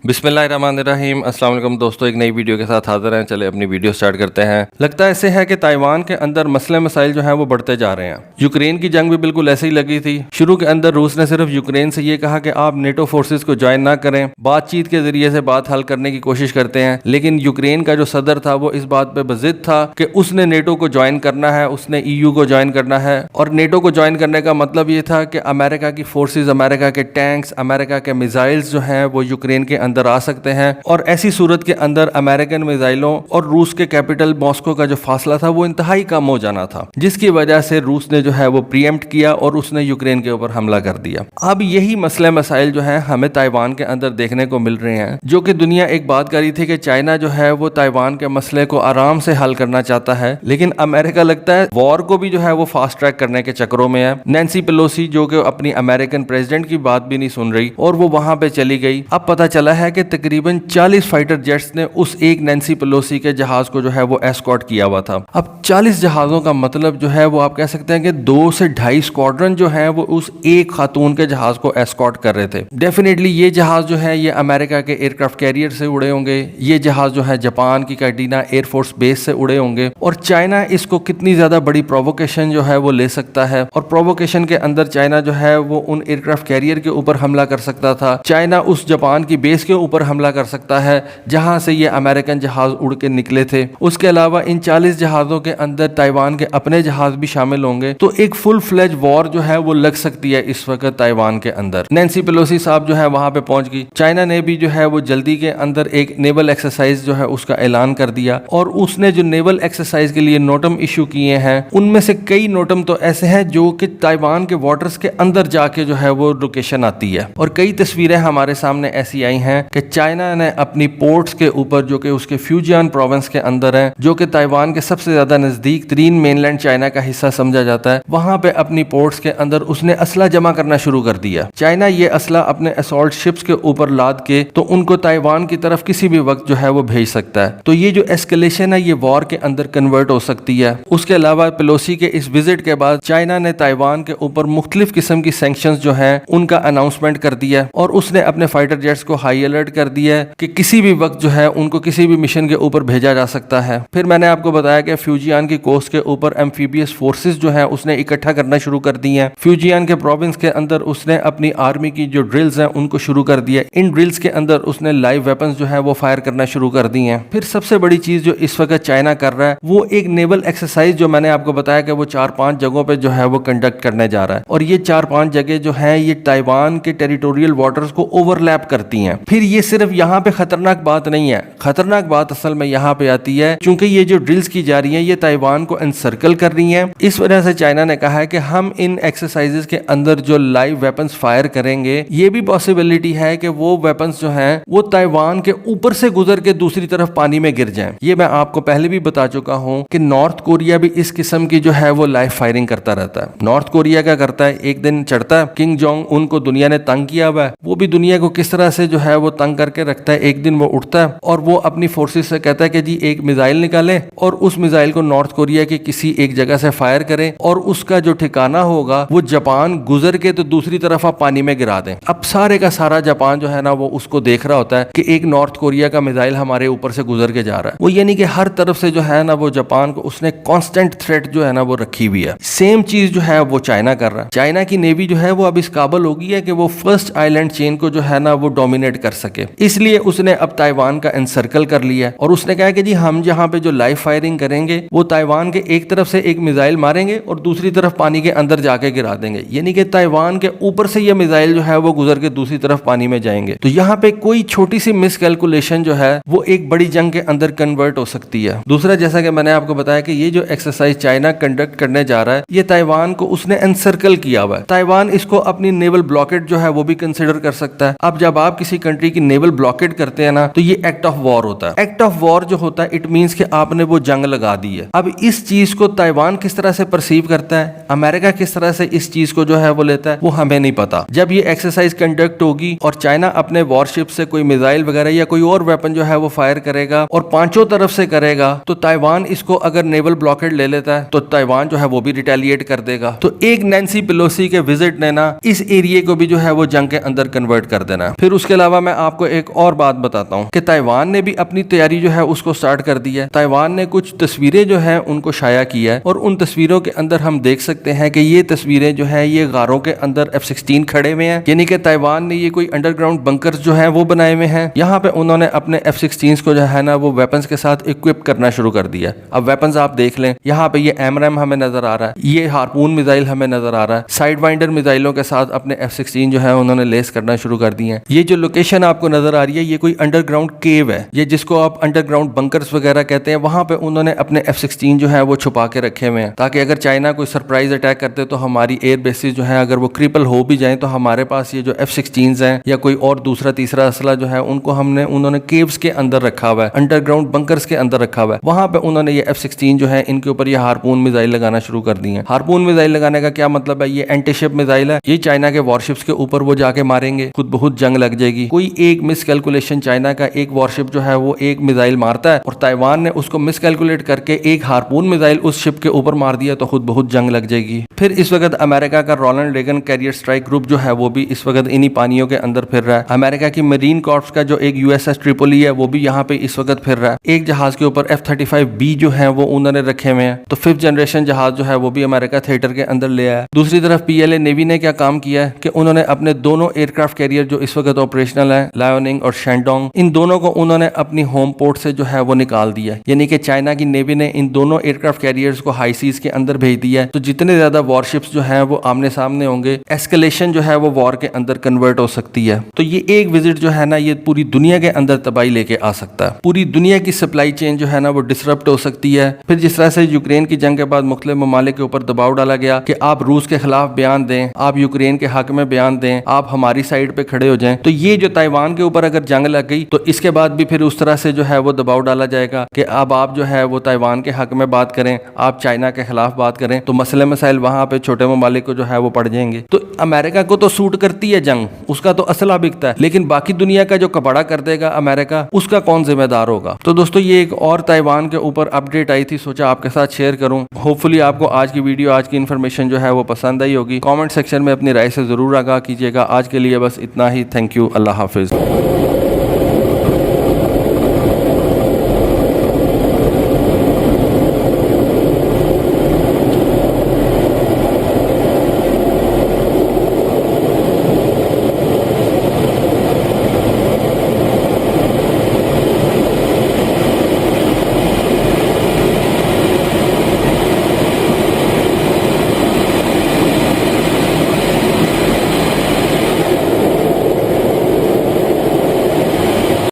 बिस्मिल्लाहिर्रहमानिर्रहीम। अस्सलाम वालेकुम दोस्तों, एक नई वीडियो के साथ हाजिर हैं। चले अपनी वीडियो स्टार्ट करते हैं। लगता ऐसे है कि ताइवान के अंदर मसले मसाइल जो हैं वो बढ़ते जा रहे हैं। यूक्रेन की जंग भी बिल्कुल ऐसे ही लगी थी। शुरू के अंदर रूस ने सिर्फ यूक्रेन से ये कहा कि आप नेटो फोर्सेस को ज्वाइन ना करें, बातचीत के जरिए से बात हल करने की कोशिश करते हैं। लेकिन यूक्रेन का जो सदर था वो इस बात पर बजिद था कि उसने नेटो को ज्वाइन करना है, उसने EU को ज्वाइन करना है। और नेटो को ज्वाइन करने का मतलब ये था कि अमेरिका की फोर्सेज, अमेरिका के टैंक्स, अमेरिका के मिसाइल्स जो हैं वो यूक्रेन के अंदर आ सकते हैं। और ऐसी सूरत के अंदर अमेरिकन मिसाइलों और रूस के कैपिटल मॉस्को का जो फासला था वो इंतहाई कम हो जाना था, जिसकी वजह से रूस ने जो है वो प्रीएम्प्ट किया और उसने यूक्रेन के ऊपर हमला कर दिया। अब यही मसले मसाइल जो है हमें ताइवान के अंदर देखने को मिल रहे हैं, जो कि दुनिया एक बात कर रही थी कि चाइना जो है वो ताइवान के मसले को आराम से हल करना चाहता है। लेकिन अमेरिका लगता है वॉर को भी जो है वो फास्ट ट्रैक करने के चक्करों में है। नैन्सी पेलोसी जो कि अपनी अमेरिकन प्रेसिडेंट की बात भी नहीं सुन रही और वो वहां पे चली गई। अब पता चला है कि तकरीबन 40 फाइटर जेट्स ने उस एक नैन्सी पेलोसी के जहाज को जो है वो एस्कॉर्ट किया हुआ था। अब 40 जहाजों का मतलब जो है वो आप कह सकते हैं कि 2 से 2.5 स्क्वाड्रन जो है वो उस एक खातून के जहाज को एस्कॉर्ट कर रहे थे। डेफिनेटली ये जहाज जो है ये अमेरिका के एयरक्राफ्ट कैरियर से उड़े होंगे। ये जहाज जो है जापान की कैटीना एयरफोर्स बेस से उड़े होंगे। और चाइना इसको कितनी ज्यादा बड़ी प्रोवोकेशन जो है वो ले सकता है, और प्रोवोकेशन के अंदर चाइना जो है वो उन एयरक्राफ्ट कैरियर के ऊपर हमला कर सकता था। चाइना उस जापान की बेस के ऊपर हमला कर सकता है जहां से ये अमेरिकन जहाज उड़ के निकले थे। उसके अलावा इन 40 जहाजों के अंदर ताइवान के अपने जहाज भी शामिल होंगे। तो एक फुल फ्लेज वॉर जो है वो लग सकती है इस वक्त ताइवान के अंदर। नैन्सी पेलोसी साहब जो है वहां पे पहुंच गई। चाइना ने भी जो है वो जल्दी के अंदर एक नेवल एक्सरसाइज जो है उसका ऐलान कर दिया, और उसने जो नेवल एक्सरसाइज के लिए नोटम इशू किए हैं उनमें से कई नोटम तो ऐसे हैं जो कि ताइवान के वाटर्स के अंदर जाके जो है वो लोकेशन आती है। और कई तस्वीरें हमारे सामने ऐसी आई हैं कि चाइना ने अपनी पोर्ट्स के ऊपर, जो कि उसके फ्यूजियन प्रोविंस के अंदर है, जो कि ताइवान के सबसे ज्यादा नजदीक तरीन मेनलैंड चाइना का हिस्सा समझा जाता है, वहां पे अपनी पोर्ट्स के अंदर उसने असला जमा करना शुरू कर दिया। चाइना ये असला अपने असॉल्ट शिप्स के ऊपर लाद के तो उनको ताइवान की तरफ किसी भी वक्त जो है वो भेज सकता है। तो ये जो एस्केलेशन है ये वॉर के अंदर कन्वर्ट हो सकती है। उसके अलावा पेलोसी के इस विजिट के बाद चाइना ने ताइवान के ऊपर मुख्तलिफ किस्म की सैंक्शंस जो है उनका अनाउंसमेंट कर दिया, और उसने अपने फाइटर जेट्स को हाई अलर्ट कर दिया कि किसी भी वक्त जो है उनको किसी भी मिशन के ऊपर भेजा जा सकता है। फिर मैंने आपको बताया कि फ्यूजियान की कोस्ट के ऊपर एम्फीबियस फोर्सेस जो है उसने इकट्ठा करना शुरू कर दी हैं। फ्यूजियान के प्रोविंस के अंदर उसने अपनी आर्मी की जो ड्रिल्स हैं उनको शुरू कर दिया। इन ड्रिल्स के अंदर उसने लाइव वेपन्स जो है वो फायर करना शुरू कर दी हैं। फिर सबसे बड़ी चीज जो इस वक्त चाइना कर रहा है वो एक नेवल एक्सरसाइज, जो मैंने आपको बताया कि वो 4-5 जगहों पे जो है वो कंडक्ट करने जा रहा है। और ये 4-5 जगह जो है ये ताइवान के टेरिटोरियल वाटर्स को ओवरलैप करती हैं। फिर ये सिर्फ यहाँ पे खतरनाक बात नहीं है, खतरनाक बात असल में यहाँ पे आती है क्योंकि ये जो ड्रिल्स की जा रही हैं ये ताइवान को एनसर्कल कर रही हैं। इस वजह से चाइना ने कहा है कि हम इन एक्सरसाइजेस के अंदर जो लाइव वेपन्स फायर करेंगे, ये भी पॉसिबिलिटी है कि वो वेपन्स जो हैं वो ताइवान के ऊपर से गुजर के दूसरी तरफ पानी में गिर जाएं। ये मैं आपको पहले भी बता चुका हूँ कि नॉर्थ कोरिया भी इस किस्म की जो है वो लाइव फायरिंग करता रहता है। नॉर्थ कोरिया क्या करता है, एक दिन चढ़ता है, किंग जोंग उनको दुनिया ने तंग किया हुआ है, वो भी दुनिया को किस तरह से जो है वो तंग करके रखता है। एक दिन वो उठता है और वो अपनी फोर्सेस से कहता है कि जी एक मिसाइल निकालें और उस मिसाइल को नॉर्थ कोरिया के किसी एक जगह से फायर करें, और उसका जो ठिकाना होगा वो जापान गुजर के तो दूसरी तरफ आप पानी में गिरा दें। अब सारे का सारा जापान जो है ना वो उसको देख रहा होता है कि एक नॉर्थ कोरिया का मिसाइल हमारे ऊपर से गुजर के जा रहा है। वो यानी कि हर तरफ से जो है ना वो जापान को उसने कांस्टेंट थ्रेट जो है ना वो रखी हुई है। सेम चीज जो है वो चाइना कर रहा है। चाइना की नेवी जो है वो अब इस काबिल हो गई है कि वो फर्स्ट आइलैंड चेन को जो है ना वो डोमिनेट कर सके, इसलिए उसने अब ताइवान का एनसर्कल कर लिया। और उसने कहा कि जी हम जहां पे जो लाइव फायरिंग करेंगे वो ताइवान के एक तरफ से एक मिसाइल मारेंगे और दूसरी तरफ पानी के अंदर जाके गिरा देंगे, यानी कि ताइवान के ऊपर से ये मिसाइल जो है वो गुजर के दूसरी तरफ पानी में जाएंगे। तो यहाँ पे कोई छोटी सी मिसकैलकुलेशन जो है वो एक बड़ी जंग के अंदर कन्वर्ट हो सकती है। दूसरा, जैसा कि मैंने आपको बताया कि ये जो एक्सरसाइज चाइना कंडक्ट करने जा रहा है ये ताइवान को उसने एनसर्कल किया हुआ है। ताइवान इसको अपनी नेवल ब्लॉकेड जो है वो भी कंसिडर कर सकता है। अब जब आप किसी कंट्री की नेवल ब्लॉकेड करते हैं ना तो ये एक्ट ऑफ वॉर होता है। एक्ट ऑफ वॉर जो होता है इट मींस कि आपने वो जंग लगा दी है। अब इस चीज को ताइवान किस तरह से परसीव करता है, अमेरिका किस तरह से इस चीज को जो है वो लेता है, वो हमें नहीं पता। जब ये एक्सरसाइज कंडक्ट होगी और चाइना अपने वॉरशिप से कोई मिसाइल वगैरह या कोई और वेपन जो है वो फायर करेगा और 5 तरफ से करेगा, तो ताइवान इसको अगर नेवल ब्लॉकेड ले लेता है तो ताइवान जो है वो भी रिटेलिएट कर देगा। तो एक नैन्सी पेलोसी के विजिट ने ना इस एरिया को भी जो है वो जंग के अंदर कन्वर्ट कर देना। फिर उसके अलावा मैं आपको एक और बात बताता हूँ कि ताइवान ने भी अपनी तैयारी जो है उसको स्टार्ट कर दी है। ताइवान ने कुछ तस्वीरें जो है उनको शाया किया है और उन तस्वीरों के अंदर हम देख सकते हैं कि ये तस्वीरें जो है ये गारों के अंदर F-16 खड़े हुए हैं, यानी कि ताइवान ने ये कोई अंडरग्राउंड बंकर्स जो है वो बनाए हुए हैं। यहाँ पे उन्होंने अपने F-16 को जो है ना वो वेपन्स के साथ इक्विप करना शुरू कर दिया। अब वेपन्स आप देख लें, यहाँ पे ये AMRAAM हमें नजर आ रहा है, ये हार्पून मिसाइल हमें नजर आ रहा है, साइड वाइंडर मिसाइलों के साथ अपने F-16 जो है उन्होंने लेस करना शुरू कर दिए हैं। ये जो लोकेशन आपको नजर आ रही है ये कोई अंडरग्राउंड केव है, ये जिसको आप अंडरग्राउंड बंकर्स वगैरह कहते हैं। वहां पे उन्होंने अपने F-16 जो है वो छुपा के रखे हुए हैं ताकि अगर चाइना कोई सरप्राइज अटैक करते तो हमारी एयर बेसिस जो है अगर वो क्रिपल हो भी जाए तो हमारे पास ये जो F-16 हैं या कोई और दूसरा तीसरा असला जो है उनको उन्होंने केव्स के अंदर रखा हुआ है, अंडरग्राउंड बंकर्स के अंदर रखा हुआ है। वहां पे उन्होंने ये F-16 जो है इनके ऊपर ये हार्पून मिसाइल लगाना शुरू कर दी है। हार्पून मिसाइल लगाने का क्या मतलब है? ये एंटीशिप मिसाइल है, ये चाइना के वॉरशिप्स के ऊपर वो जाके मारेंगे, खुद बहुत जंग लग जाएगी। कोई एक मिसकैलकुलेशन, चाइना का एक वॉरशिप जो है वो एक मिसाइल मारता है और ताइवान ने उसको मिसकैलकुलेट करके एक हार्पून मिसाइल उस शिप के ऊपर मार दिया तो खुद बहुत जंग लग जाएगी। फिर इस वक्त अमेरिका का Ronald Reagan carrier strike group जो है वो भी इस वक्त इन्हीं पानियों के अंदर फिर रहा है। अमेरिका की मरीन कॉर्प्स का जो एक USS ट्रिपोली है वो भी यहाँ पे इस वक्त फिर रहा है। एक जहाज के ऊपर F-35B जो है वो उन्होंने रखे हुए हैं, तो 5th जनरेशन जहाज जो है वो भी अमेरिका थिएटर के अंदर ले आया। दूसरी तरफ PLA नेवी ने क्या काम किया है कि उन्होंने अपने दोनों एयरक्राफ्ट कैरियर जो इस वक्त ऑपरेशनल है, लायोनिंग और शेंडोंग, इन दोनों को उन्होंने अपनी होम पोर्ट से जो है वो निकाल दिया। यानी कि चाइना की नेवी ने इन दोनों एयरक्राफ्ट कैरियर्स को हाई सीज के अंदर भेज दिया है। तो जितने ज्यादा वॉरशिप्स जो है वो आमने सामने होंगे, एस्केलेशन जो है वो वॉर के अंदर कन्वर्ट हो सकती है। तो ये एक विजिट जो है ना ये पूरी दुनिया के अंदर तबाही लेके आ सकता है। पूरी दुनिया की सप्लाई चेन जो है ना वो डिसरप्ट हो सकती है। फिर जिस तरह से यूक्रेन की जंग के बाद मुख्तलिफ ममालिक के ऊपर दबाव डाला गया कि आप रूस के खिलाफ बयान दें, आप यूक्रेन के हक में बयान दें, आप हमारी साइड पे खड़े हो जाएं, तो ये जो ताइवान के ऊपर अगर जंग लग गई तो इसके बाद भी फिर उस तरह से जो है वो दबाव डाला जाएगा कि अब आप जो है वो ताइवान के हक में बात करें, आप चाइना के खिलाफ बात करें, तो मसले मसाइल वहां पे छोटे ममालिक को जो है वो पड़ जाएंगे। तो अमेरिका को तो सूट करती है जंग, उसका तो असला बिकता है, लेकिन बाकी दुनिया का जो कबाड़ा कर देगा अमेरिका, उसका कौन जिम्मेदार होगा? तो दोस्तों ये एक और ताइवान के ऊपर अपडेट आई थी, सोचा आपके साथ शेयर करूं। होपफुली आपको आज की वीडियो, आज की इन्फॉर्मेशन जो है वो पसंद आई होगी। कमेंट सेक्शन में अपनी राय से जरूर आगाह कीजिएगा। आज के लिए बस इतना ही। Thank you. Allah Hafiz.